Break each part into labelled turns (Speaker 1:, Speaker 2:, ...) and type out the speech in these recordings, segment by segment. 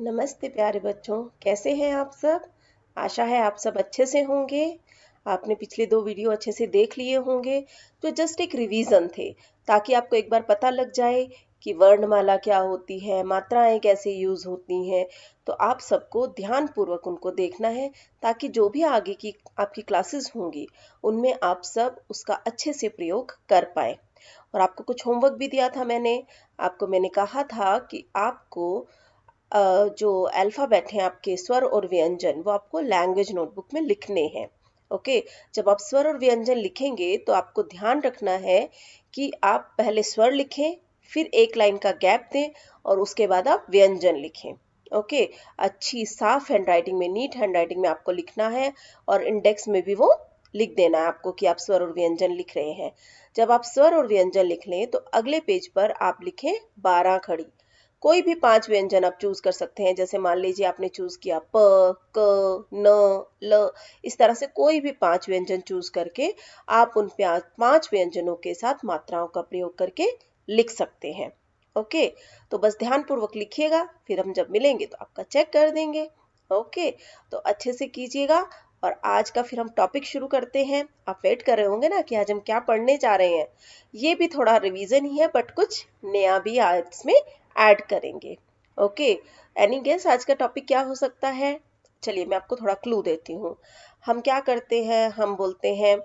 Speaker 1: नमस्ते प्यारे बच्चों, कैसे हैं आप सब। आशा है आप सब अच्छे से होंगे। आपने पिछले 2 वीडियो अच्छे से देख लिए होंगे। तो जस्ट एक रिवीजन थे ताकि आपको एक बार पता लग जाए कि वर्णमाला क्या होती है, मात्राएं कैसे यूज होती हैं। तो आप सबको ध्यान पूर्वक उनको देखना है ताकि जो भी आगे की आपकी क्लासेस होंगी उनमें आप सब उसका अच्छे से प्रयोग कर पाए। और आपको कुछ होमवर्क भी दिया था मैंने कहा था कि आपको जो अल्फ़ाबेट हैं आपके स्वर और व्यंजन वो आपको लैंग्वेज नोटबुक में लिखने हैं। ओके। जब आप स्वर और व्यंजन लिखेंगे तो आपको ध्यान रखना है कि आप पहले स्वर लिखें, फिर एक लाइन का गैप दें और उसके बाद आप व्यंजन लिखें। ओके। अच्छी साफ हैंडराइटिंग में, नीट हैंडराइटिंग में आपको लिखना है और इंडेक्स में भी वो लिख देना है आपको कि आप स्वर और व्यंजन लिख रहे हैं। जब आप स्वर और व्यंजन लिख लें तो अगले पेज पर आप लिखें 12 खड़ी। कोई भी 5 व्यंजन आप चूज कर सकते हैं। जैसे मान लीजिए आपने चूज किया प, क, न, ल। इस तरह से कोई भी 5 व्यंजन चूज करके आप उन 5 व्यंजनों के साथ मात्राओं का प्रयोग करके लिख सकते हैं। ओके। तो बस ध्यान पूर्वक लिखिएगा, फिर हम जब मिलेंगे तो आपका चेक कर देंगे। ओके। तो अच्छे से कीजिएगा। और आज का फिर हम टॉपिक शुरू करते हैं। आप वेट कर रहे होंगे ना कि आज हम क्या पढ़ने जा रहे हैं। ये भी थोड़ा रिवीजन ही है बट कुछ नया भी आज इसमें ऐड करेंगे। ओके। एनी गेस आज का टॉपिक क्या हो सकता है। चलिए मैं आपको थोड़ा क्लू देती हूँ। हम क्या करते हैं, हम बोलते हैं,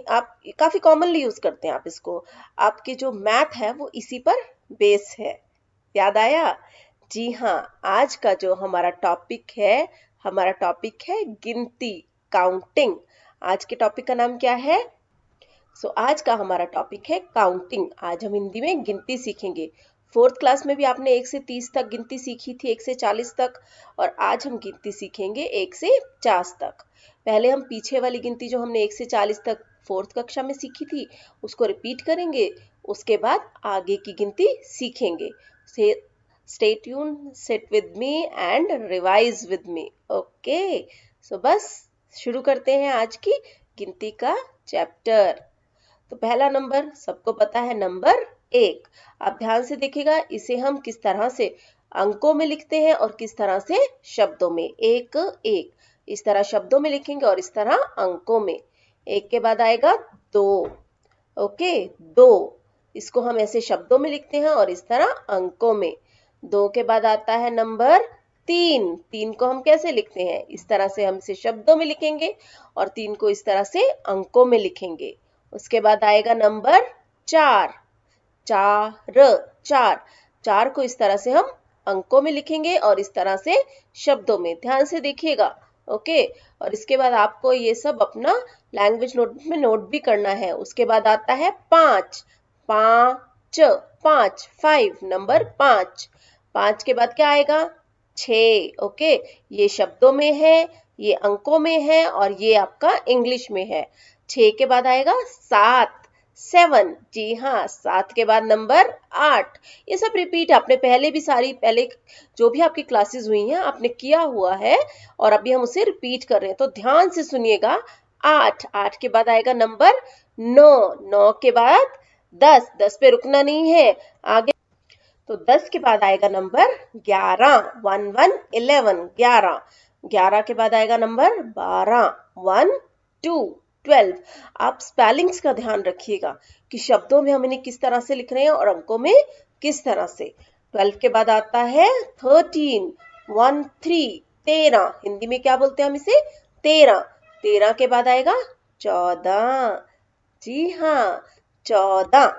Speaker 1: आप काफी कॉमनली यूज करते हैं आप इसको। आपकी जो मैथ है वो इसी पर बेस है। याद आया। जी हाँ। आज का जो हमारा टॉपिक है गिनती, काउंटिंग। आज के टॉपिक का नाम क्या है। आज का हमारा टॉपिक है काउंटिंग। आज हम हिंदी में गिनती सीखेंगे। 4th क्लास में भी आपने 1 से 30 तक गिनती सीखी थी, 1 से 40 तक। और आज हम गिनती सीखेंगे 1 से 50 तक। पहले हम पीछे वाली गिनती जो हमने 1 से 40 तक 4th कक्षा में सीखी थी उसको रिपीट करेंगे। उसके बाद आगे की गिनती सीखेंगे। Stay tune, sit with me and revise with me. Okay. बस शुरू करते हैं आज की गिनती का चैप्टर। तो पहला नंबर सबको पता है, नंबर 1। आप ध्यान से देखिएगा, इसे हम किस तरह से अंकों में लिखते हैं और किस तरह से शब्दों में। 1 1 इस तरह शब्दों में लिखेंगे और इस तरह अंकों में। 1 के बाद आएगा 2। ओके, 2 इसको हम ऐसे शब्दों में लिखते हैं और इस तरह अंकों में। 2 के बाद आता है नंबर 3। 3 को हम कैसे लिखते हैं, इस तरह से हम इसे शब्दों में लिखेंगे और 3 को इस तरह से अंकों में लिखेंगे। उसके बाद आएगा नंबर 4। 4 को इस तरह से हम अंकों में लिखेंगे और इस तरह से शब्दों में। ध्यान से देखिएगा। ओके। और इसके बाद आपको ये सब अपना लैंग्वेज नोटबुक में नोट भी करना है। उसके बाद आता है 5। 5 नंबर 5। 5 के बाद क्या आएगा, 6। ओके। ये शब्दों में है, ये अंकों में है और ये आपका इंग्लिश में है। 6 के बाद आएगा 7। 7, जी हाँ, 7 के बाद नंबर 8। ये सब रिपीट आपने पहले जो भी आपकी क्लासेस हुई हैं आपने किया हुआ है और अभी हम उसे रिपीट कर रहे हैं, तो ध्यान से सुनिएगा। 8 के बाद आएगा नंबर 9। 9 के बाद 10। 10 पे रुकना नहीं है, आगे। तो 10 के बाद आएगा नंबर 11। 1 11 11। 11 के बाद आएगा नंबर 12। 1 2 12। आप स्पेलिंग्स का ध्यान रखिएगा कि शब्दों में हम इन्हें किस तरह से लिख रहे हैं और अंकों में किस तरह से। 12 के बाद आता है 13। 1 3 13। हिंदी में क्या बोलते हैं हम इसे, 13। 13 के बाद आएगा 14। जी हाँ, 14।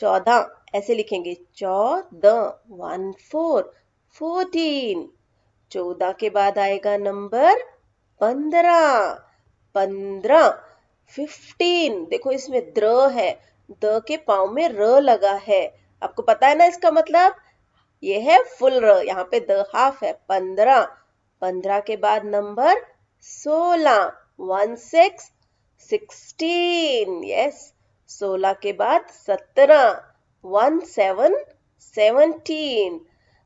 Speaker 1: 14 ऐसे लिखेंगे, 14। 1 4 14। 14 के बाद आएगा नंबर 15। 15। 15, देखो इसमें द्र है, द के पाँव में र लगा है। आपको पता है ना इसका मतलब, ये है फुल र, यहाँ पे द हाफ है। 15। 15 के बाद नंबर 16। 1 6 16। यस। 16 के बाद 17। 1 7 17।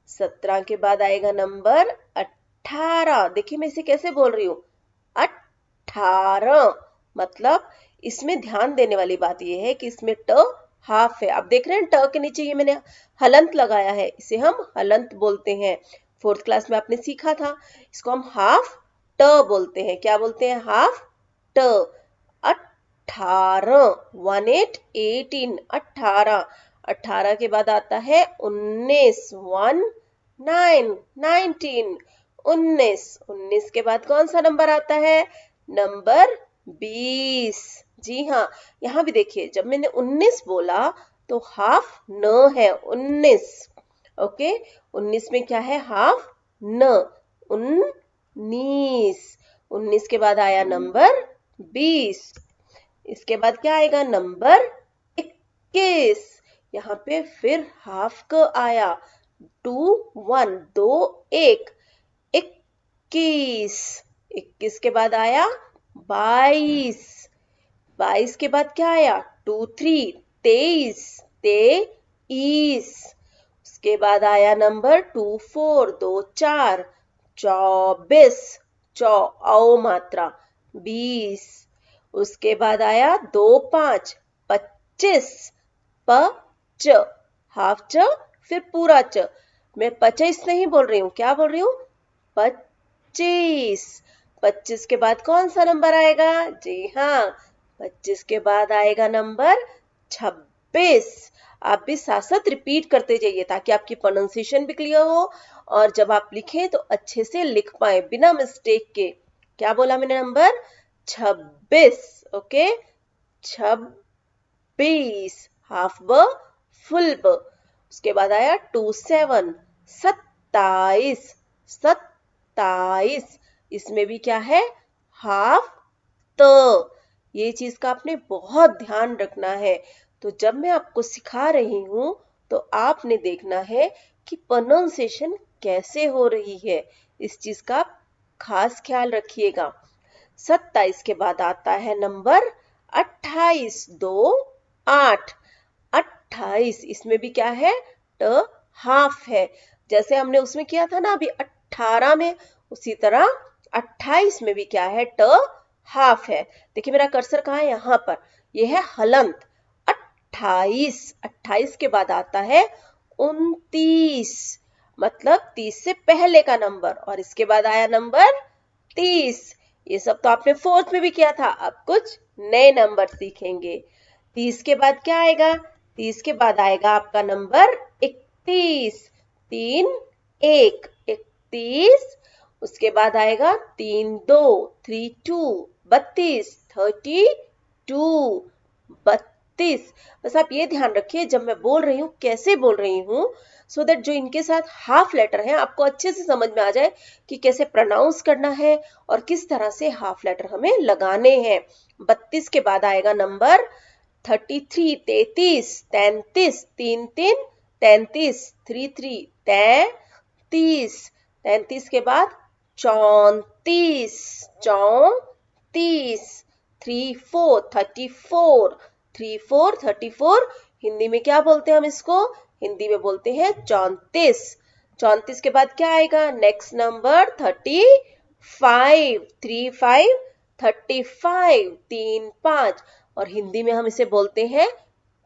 Speaker 1: 17 के बाद आएगा नंबर 18। देखिए मैं इसे कैसे बोल रही हूँ, 18। मतलब इसमें ध्यान देने वाली बात यह है कि इसमें ट हाफ है। आप देख रहे हैं ट के नीचे ये मैंने हलंत लगाया है, इसे हम हलंत बोलते हैं। 4th क्लास में आपने सीखा था। इसको हम हाफ ट बोलते हैं। क्या बोलते हैं? हाफ ट। 18, 18, 18। 18 के बाद आता है 19, 19, 19 के बाद कौन सा नंबर आता है? नंबर 20। जी हाँ, यहाँ भी देखिए, जब मैंने 19 बोला तो हाफ न है 19। ओके, 19 में क्या है? हाफ न, 19। 19 के बाद आया नंबर 20। इसके बाद क्या आएगा? नंबर 21। यहाँ पे फिर हाफ का आया, 2, 1, 2, 1, 21। 21 के बाद आया 22। 22 के बाद क्या आया? 2, 3, 23, 23। उसके बाद आया नंबर 2, 4, 2, 4, 24। औ मात्रा 20। उसके बाद आया 2, 5, 25। प च, हाफ च, फिर पूरा च। मैं 25 नहीं बोल रही हूँ, क्या बोल रही हूँ? 25। 25 के बाद कौन सा नंबर आएगा? जी हाँ, 25 के बाद आएगा नंबर 26। आप भी साथ साथ रिपीट करते जाइए ताकि आपकी प्रोनाउंसिएशन भी क्लियर हो और जब आप लिखें तो अच्छे से लिख पाए बिना मिस्टेक के। क्या बोला मैंने? नंबर 26। ओके, 26, हाफ ब, फुल ब। उसके बाद आया 2, 7, 27, 27। इसमें भी क्या है? हाफ त। ये चीज का आपने बहुत ध्यान रखना है। तो जब मैं आपको सिखा रही हूं तो आपने देखना है कि प्रोनाउंसिएशन कैसे हो रही है। इस चीज का आप खास ख्याल रखिएगा। 27 के बाद आता है नंबर 28, 2, 8। 28, इसमें भी क्या है? ट, हाफ है। जैसे हमने उसमें किया था ना अभी 18 में, उसी तरह 28 में भी क्या है? ट, हाफ है। देखिए मेरा कर्सर कहाँ है? यहाँ पर। यह है हलंत। 28। 28 के बाद आता है 29, मतलब 30 से पहले का नंबर, और इसके बाद आया नंबर 30। ये सब तो आपने 4th में भी किया था। अब कुछ नए नंबर सीखेंगे। 30 के बाद क्या आएगा? 30 के बाद आएगा आपका नंबर 31। 3, 1, 31। उसके बाद आएगा 3, 2, 3, 2, 32, 32, 32। बस आप ये ध्यान रखिए जब मैं बोल रही हूँ कैसे बोल रही हूँ, सो दैट जो इनके साथ हाफ लेटर है आपको अच्छे से समझ में आ जाए कि कैसे प्रोनाउंस करना है और किस तरह से हाफ लेटर हमें लगाने हैं। 32 के बाद आएगा नंबर 33, 33, 33, 3, 3, 33, 3, 3, 33। 33 के बाद 34, 34, 3, 4, 34, 3, 4, 34। हिंदी में क्या बोलते हैं हम इसको? हिंदी में बोलते हैं 34। 34 के बाद क्या आएगा? Next number 35, 3, 5, 35, 3, 5। और हिंदी में हम इसे बोलते हैं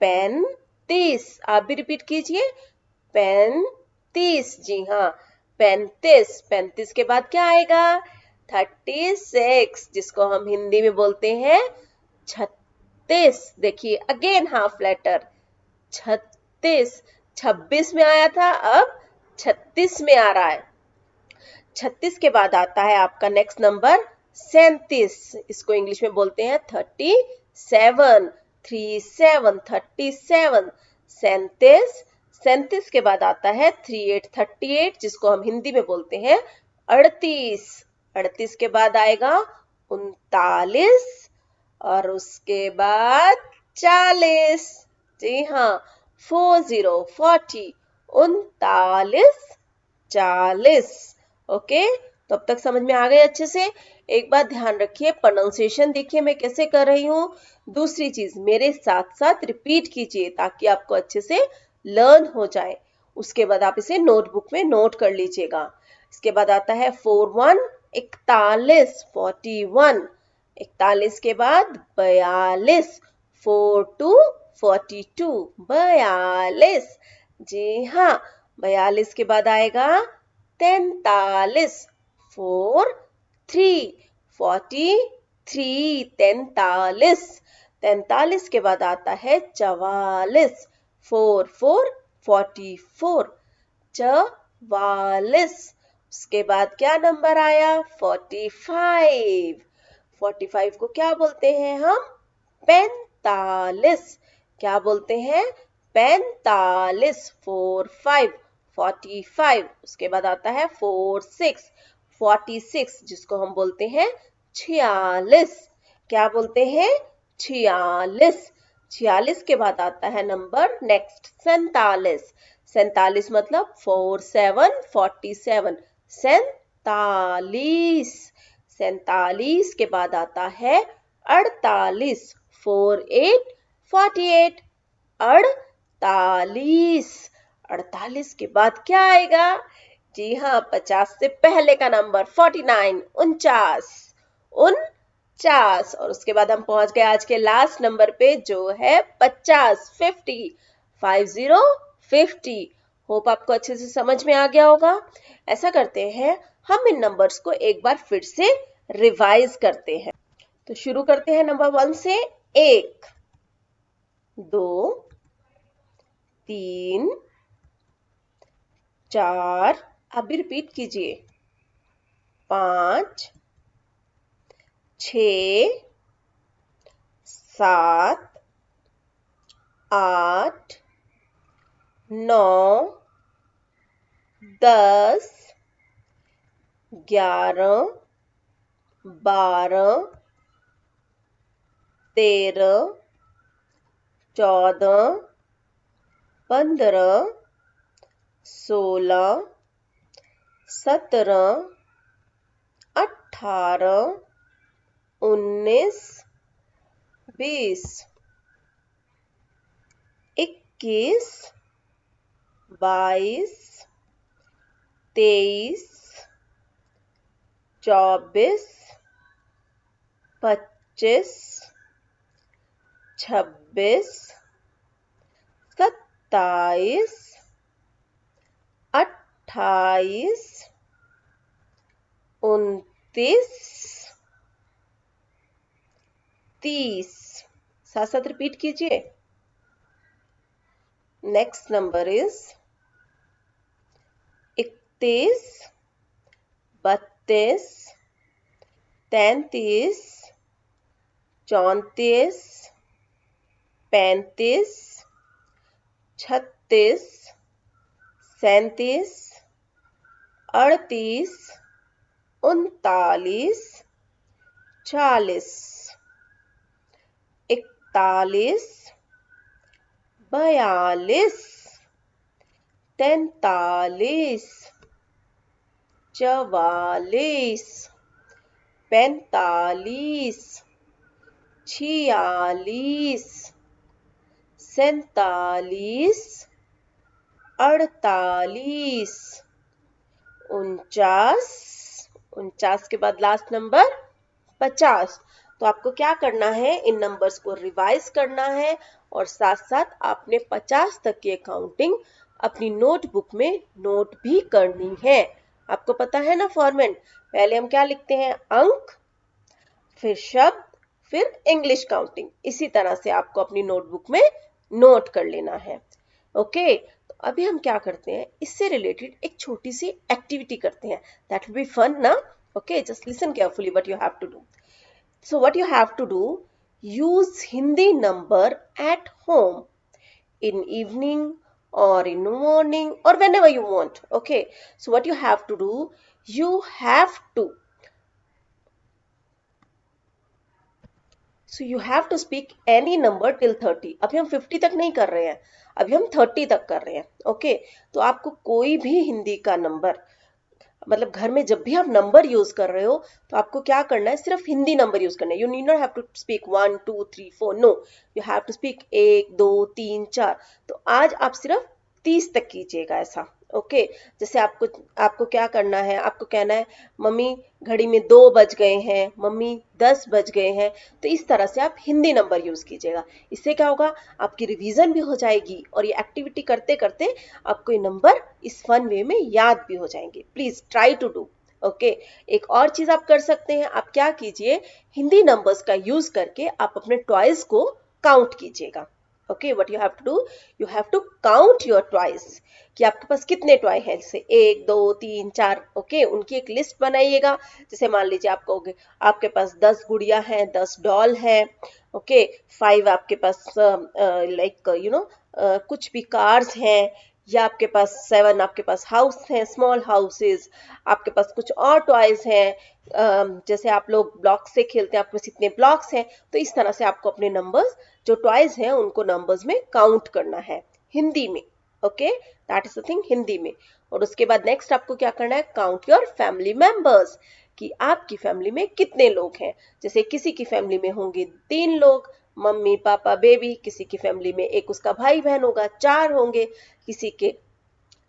Speaker 1: 35। आप भी रिपीट कीजिए, 35। जी हाँ, 35। 35 के बाद क्या आएगा? 36, जिसको हम हिंदी में बोलते हैं 36। देखिए अगेन हाफ लेटर 36। 26 में आया था, अब 36 में आ रहा है। 36 के बाद आता है आपका नेक्स्ट नंबर 37। इसको इंग्लिश में बोलते हैं 37, 37, 37। 37। 37 के बाद आता है 38, 38, जिसको हम हिंदी में बोलते हैं 38। 38 के बाद आएगा 39, और उसके बाद 40। जी हाँ, 40, 40, 39, 40। ओके, तो अब तक समझ में आ गए अच्छे से। एक बात ध्यान रखिए, प्रोनाउंसिएशन देखिए मैं कैसे कर रही हूँ। दूसरी चीज, मेरे साथ साथ रिपीट कीजिए ताकि आपको अच्छे से लर्न हो जाए। उसके बाद आप इसे नोटबुक में नोट कर लीजिएगा। इसके बाद आता है 41, 41, 41। 41 के बाद 42, 42, 42, 42। जी हाँ, 42 के बाद आएगा 43, 4 3 43, 43, 43 के बाद आता है 44, 4 4 44, 44, उसके बाद क्या नंबर आया 45, 45 को क्या बोलते हैं हम 45, क्या बोलते हैं 45, 4 5 45, उसके बाद आता है 4 6 46, जिसको हम बोलते हैं 46, क्या बोलते हैं 46, 46 के बाद आता है नंबर नेक्स्ट 47, 47 मतलब 4 7 47, 47, 47 के बाद आता है 48, 4 8 48, 48, 48 के बाद क्या आएगा जी हाँ 50 से पहले का नंबर 49, 49, 49, और उसके बाद हम पहुंच गए आज के लास्ट नंबर पे जो है 50, 50, 50, 50। होप आपको अच्छे से समझ में आ गया होगा। ऐसा करते हैं हम इन नंबर्स को एक बार फिर से रिवाइज करते हैं। तो शुरू करते हैं नंबर 1 से। 1 2 3 4, आप भी रिपीट कीजिए 5 6 7 8 9 10 11 12 13 14 15 16 17 18 19 20 21 22 23 24 25 26 27 28 29 30। साथ साथ रिपीट कीजिए। नेक्स्ट नंबर इज 31 32 33 34 35 36 37 38 39 40 41 42 43 44 45 46 47 48 49, 49 के बाद लास्ट नंबर 50। तो आपको क्या करना है इन नंबर्स को रिवाइज करना है और साथ साथ आपने 50 तक की काउंटिंग अपनी नोटबुक में नोट भी करनी है। आपको पता है ना फॉर्मेट, पहले हम क्या लिखते हैं अंक, फिर शब्द, फिर इंग्लिश काउंटिंग। इसी तरह से आपको अपनी नोटबुक में नोट कर लेना है। ओके, तो अभी हम क्या करते हैं, इससे रिलेटेड एक छोटी सी एक्टिविटी करते हैं। दैट विल बी फन ना। Okay, just listen carefully what you have to do. So what you have to do, use Hindi number at home in evening or in morning or whenever you want. Okay, so what you have to do, you have to speak any number till 30. अभी हम 50 तक नहीं कर रहे हैं, अभी हम 30 तक कर रहे हैं। ओके, तो आपको कोई भी हिंदी का नंबर, मतलब घर में जब भी आप नंबर यूज कर रहे हो तो आपको क्या करना है, सिर्फ हिंदी नंबर यूज करना है। You need not have to speak 1 2 3 4, no, you have to speak 1 2 3 4। तो आज आप सिर्फ 30 तक कीजिएगा ऐसा। ओके जैसे आपको आपको क्या करना है, आपको कहना है मम्मी घड़ी में 2 बज गए हैं, मम्मी 10 बज गए हैं। तो इस तरह से आप हिंदी नंबर यूज कीजिएगा। इससे क्या होगा, आपकी रिवीजन भी हो जाएगी और ये एक्टिविटी करते करते आपको ये नंबर इस फन वे में याद भी हो जाएंगे। Please try to do. Okay एक और चीज आप कर सकते हैं, आप क्या कीजिए, हिंदी नंबर्स का यूज करके आप अपने टॉयज को काउंट कीजिएगा। Okay what you have to do, you have to count your toys कि आपके पास कितने टॉय हैं, जैसे 1 2 3 4। ओके उनकी एक लिस्ट बनाइएगा। जैसे मान लीजिए आप कहोगे आपके पास 10 गुड़िया हैं, 10 डॉल हैं। ओके 5 आपके पास लाइक कुछ भी कार्स हैं, या आपके पास 7 आपके पास हाउस हैं, स्मॉल हाउसेस। आपके पास कुछ और टॉयज हैं, जैसे आप लोग ब्लॉक्स से खेलते हैं, आपके पास इतने ब्लॉक्स हैं। तो इस तरह से आपको अपने नंबर्स जो टॉयज हैं उनको नंबर्स में काउंट करना है हिंदी में। Okay that is the thing Hindi में। और उसके बाद नेक्स्ट आपको क्या करना है, काउंट योर फैमिली मेंबर्स कि आपकी फैमिली में कितने लोग हैं। जैसे किसी की फैमिली में होंगे 3 लोग, मम्मी पापा बेबी। किसी की फैमिली में एक उसका भाई बहन होगा, 4 होंगे। किसी के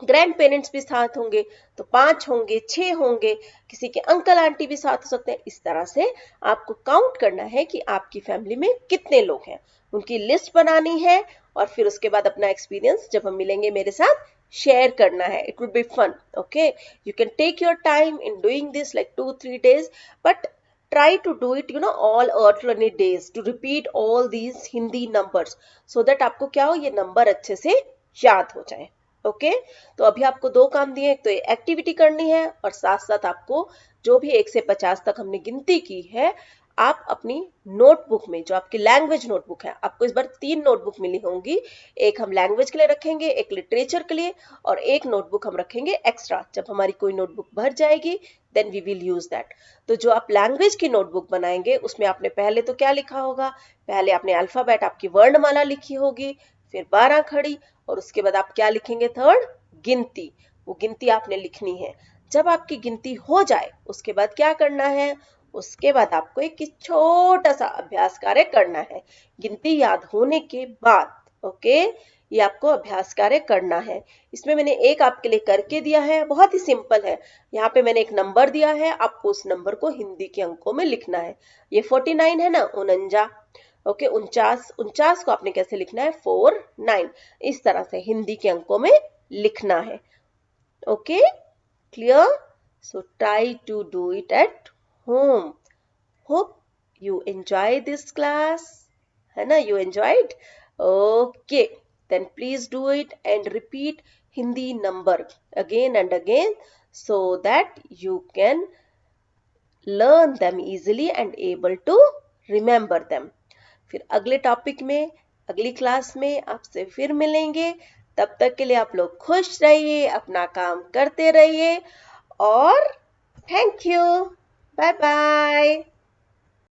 Speaker 1: ग्रैंड पेरेंट्स भी साथ होंगे तो 5 होंगे, 6 होंगे। किसी के अंकल आंटी भी साथ हो सकते हैं। इस तरह से आपको काउंट करना है कि आपकी फैमिली में कितने लोग हैं, उनकी लिस्ट बनानी है। और फिर उसके बाद अपना एक्सपीरियंस जब हम मिलेंगे मेरे साथ शेयर करना है। It would be fun. Okay you can take your time in doing this like 2-3 days, but try to do it all alternate days to repeat all these Hindi numbers so that आपको क्या हो, ये number अच्छे से याद हो जाए। Okay तो अभी आपको 2 काम दिए, एक तो एक्टिविटी करनी है और साथ साथ आपको जो भी 1 से 50 तक हमने गिनती की है, आप अपनी नोटबुक में, जो आपकी लैंग्वेज नोटबुक है, आपको इस बार 3 नोटबुक मिली होंगी। एक हम लैंग्वेज के लिए रखेंगे, एक लिटरेचर के लिए, और एक नोटबुक हम रखेंगे एक्स्ट्रा। जब हमारी कोई नोटबुक भर जाएगी then we will use that. तो जो आप लैंग्वेज की नोटबुक बनाएंगे उसमें आपने पहले तो क्या लिखा होगा, पहले आपने अल्फाबेट आपकी वर्णमाला लिखी होगी, फिर 12 खड़ी, और उसके बाद आप क्या लिखेंगे, थर्ड गिनती। वो गिनती आपने लिखनी है। जब आपकी गिनती हो जाए उसके बाद क्या करना है, उसके बाद आपको एक छोटा सा अभ्यास कार्य करना है गिनती याद होने के बाद। ओके ये आपको अभ्यास कार्य करना है। इसमें मैंने एक आपके लिए करके दिया है, बहुत ही सिंपल है। यहाँ पे मैंने एक नंबर दिया है, आपको उस नंबर को हिंदी के अंकों में लिखना है। ये 49 है ना, 49। ओके 49 को आपने कैसे लिखना है, 49। इस तरह से हिंदी के अंकों में लिखना है। Okay clear, so try to do it at home. Hope you enjoy this class, है ना, you enjoyed? Okay, then please do it and repeat Hindi number again and again so that you can learn them easily and able to remember them. फिर अगले topic में, अगली class में आपसे फिर मिलेंगे। तब तक के लिए आप लोग खुश रहिए, अपना काम करते रहिए, और थैंक यू, बाय बाय।